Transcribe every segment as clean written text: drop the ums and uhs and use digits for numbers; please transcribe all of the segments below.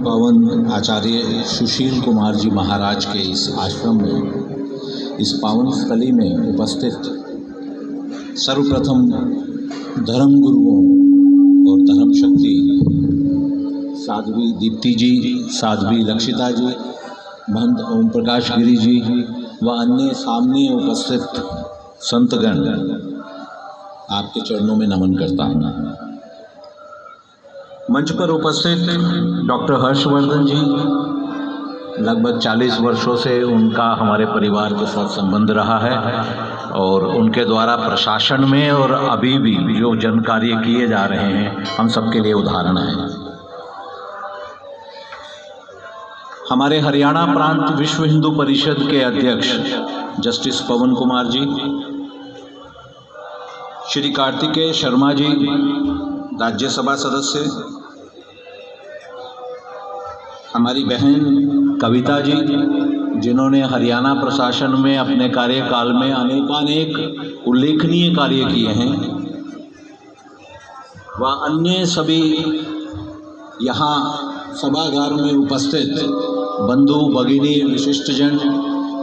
पावन आचार्य सुशील कुमार जी महाराज के इस आश्रम में, इस पावन स्थली में उपस्थित सर्वप्रथम धर्म गुरुओं और धर्म शक्ति साध्वी दीप्ति जी, साध्वी लक्षिता जी, महंत ओम प्रकाश गिरी जी व अन्य सामने उपस्थित संतगण, आपके चरणों में नमन करता हूँ। मंच पर उपस्थित डॉक्टर हर्षवर्धन जी, लगभग 40 वर्षों से उनका हमारे परिवार के साथ संबंध रहा है और उनके द्वारा प्रशासन में और अभी भी जो जन कार्य किए जा रहे हैं हम सबके लिए उदाहरण है। हमारे हरियाणा प्रांत विश्व हिंदू परिषद के अध्यक्ष जस्टिस पवन कुमार जी, श्री कार्तिकेय शर्मा जी, राज्यसभा सदस्य, हमारी बहन कविता जी, जिन्होंने हरियाणा प्रशासन में अपने कार्यकाल में अनेक उल्लेखनीय कार्य किए हैं, व अन्य सभी यहाँ सभागार में उपस्थित बंधु भगिनी विशिष्टजन,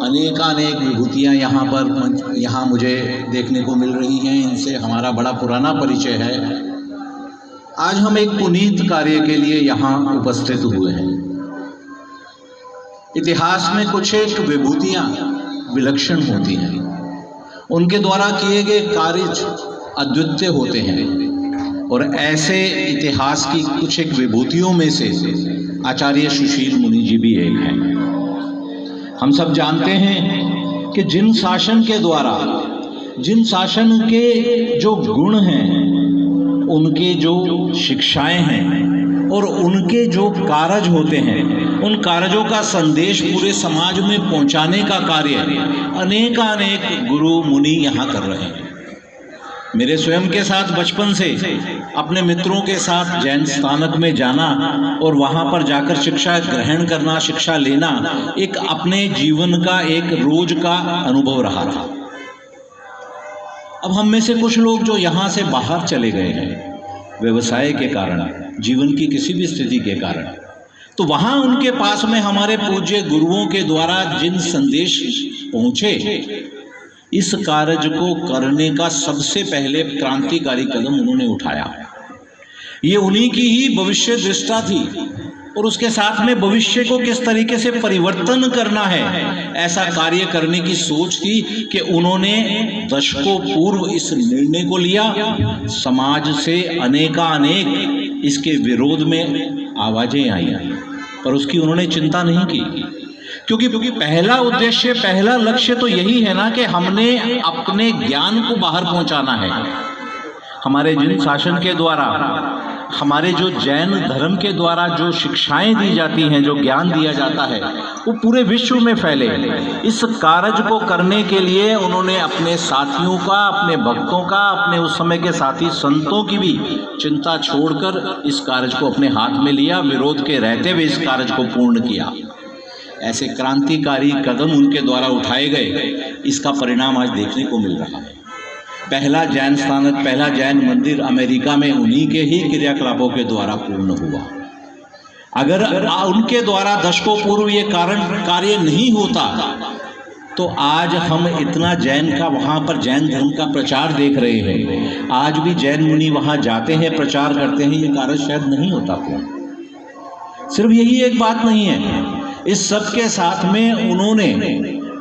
अनेक विभूतियाँ यहाँ मुझे देखने को मिल रही हैं। इनसे हमारा बड़ा पुराना परिचय है। आज हम एक पुनीत कार्य के लिए यहाँ उपस्थित हुए हैं। इतिहास में कुछ एक विभूतियाँ विलक्षण होती हैं, उनके द्वारा किए गए कार्य अद्वितीय होते हैं और ऐसे इतिहास की कुछ एक विभूतियों में से आचार्य सुशील मुनि जी भी एक हैं। हम सब जानते हैं कि जिन शासन के जो गुण हैं, उनके जो शिक्षाएं हैं और उनके जो कारज होते हैं, उन कारजों का संदेश पूरे समाज में पहुंचाने का कार्य अनेक गुरु मुनि यहाँ कर रहे हैं। मेरे स्वयं के साथ बचपन से अपने मित्रों के साथ जैन स्थानक में जाना और वहाँ पर जाकर शिक्षा ग्रहण करना, शिक्षा लेना एक अपने जीवन का एक रोज का अनुभव रहा था। अब हम में से कुछ लोग जो यहाँ से बाहर चले गए हैं व्यवसाय के कारण, जीवन की किसी भी स्थिति के कारण, तो वहाँ उनके पास में हमारे पूज्य गुरुओं के द्वारा जिन संदेश पहुँचे, इस कार्य को करने का सबसे पहले क्रांतिकारी कदम उन्होंने उठाया। ये उन्हीं की ही भविष्य दृष्टा थी और उसके साथ में भविष्य को किस तरीके से परिवर्तन करना है, ऐसा कार्य करने की सोच थी कि उन्होंने दशकों पूर्व इस निर्णय को लिया। समाज से अनेक इसके विरोध में आवाजें आई, पर उसकी उन्होंने चिंता नहीं की, क्योंकि पहला उद्देश्य, पहला लक्ष्य तो यही है ना कि हमने अपने ज्ञान को बाहर पहुंचाना है। हमारे जिन शासन के द्वारा, हमारे जो जैन धर्म के द्वारा जो शिक्षाएं दी जाती हैं, जो ज्ञान दिया जाता है, वो पूरे विश्व में फैले। इस कार्य को करने के लिए उन्होंने अपने साथियों का, अपने भक्तों का, अपने उस समय के साथी संतों की भी चिंता छोड़कर इस कार्य को अपने हाथ में लिया, विरोध के रहते हुए इस कार्य को पूर्ण किया। ऐसे क्रांतिकारी कदम उनके द्वारा उठाए गए, इसका परिणाम आज देखने को मिल रहा है। पहला जैन स्थानक, पहला जैन मंदिर अमेरिका में उन्हीं के ही क्रियाकलापों के द्वारा पूर्ण हुआ। अगर उनके द्वारा दशकों पूर्व ये कार्य नहीं होता तो आज हम इतना जैन का, वहाँ पर जैन धर्म का प्रचार देख रहे हैं। आज भी जैन मुनि वहाँ जाते हैं, प्रचार करते हैं, ये कार्य शायद नहीं होता। सिर्फ यही एक बात नहीं है, इस सब के साथ में उन्होंने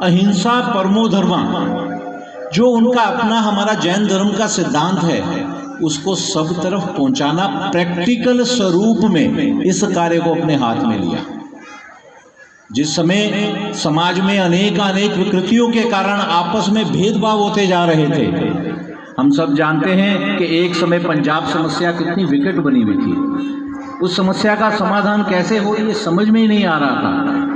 अहिंसा परमो धर्मा, जो उनका अपना हमारा जैन धर्म का सिद्धांत है, उसको सब तरफ पहुंचाना प्रैक्टिकल स्वरूप में इस कार्य को अपने हाथ में लिया। जिस समय समाज में अनेक विकृतियों के कारण आपस में भेदभाव होते जा रहे थे, हम सब जानते हैं कि एक समय पंजाब समस्या कितनी विकट बनी हुई थी। उस समस्या का समाधान कैसे हो, ये समझ में ही नहीं आ रहा था।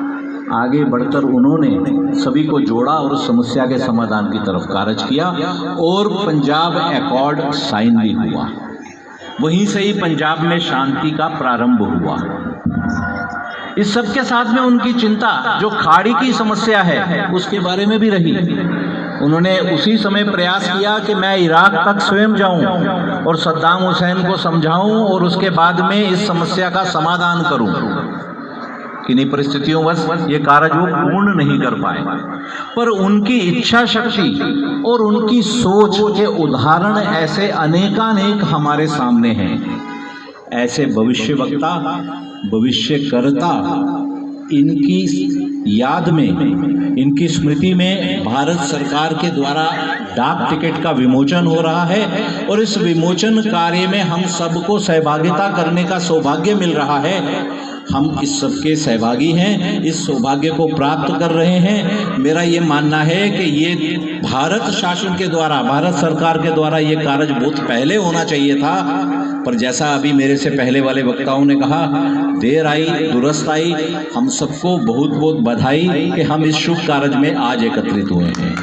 आगे बढ़कर उन्होंने सभी को जोड़ा और उस समस्या के समाधान की तरफ कार्य किया और पंजाब एकॉर्ड साइन भी हुआ। वहीं से ही पंजाब में शांति का प्रारंभ हुआ। इस सब के साथ में उनकी चिंता जो खाड़ी की समस्या है उसके बारे में भी रही। उन्होंने उसी समय प्रयास किया कि मैं इराक तक स्वयं जाऊं और सद्दाम हुसैन को समझाऊं और उसके बाद में इस समस्या का समाधान करूं। किन्हीं परिस्थितियों वश ये कार्य वो पूर्ण नहीं कर पाए, पर उनकी इच्छा शक्ति और उनकी सोच के उदाहरण ऐसे अनेकानेक हमारे सामने हैं। ऐसे भविष्य वक्ता, भविष्य कर्ता, इनकी याद में, इनकी स्मृति में भारत सरकार के द्वारा डाक टिकट का विमोचन हो रहा है और इस विमोचन कार्य में हम सबको सहभागिता करने का सौभाग्य मिल रहा है। हम इस सबके सहभागी हैं, इस सौभाग्य को प्राप्त कर रहे हैं। मेरा ये मानना है कि ये भारत शासन के द्वारा, भारत सरकार के द्वारा ये कार्य बहुत पहले होना चाहिए था, पर जैसा अभी मेरे से पहले वाले वक्ताओं ने कहा, देर आई दुरुस्त आई। हम सबको बहुत बहुत बधाई कि हम इस शुभ कार्य में आज एकत्रित हुए हैं।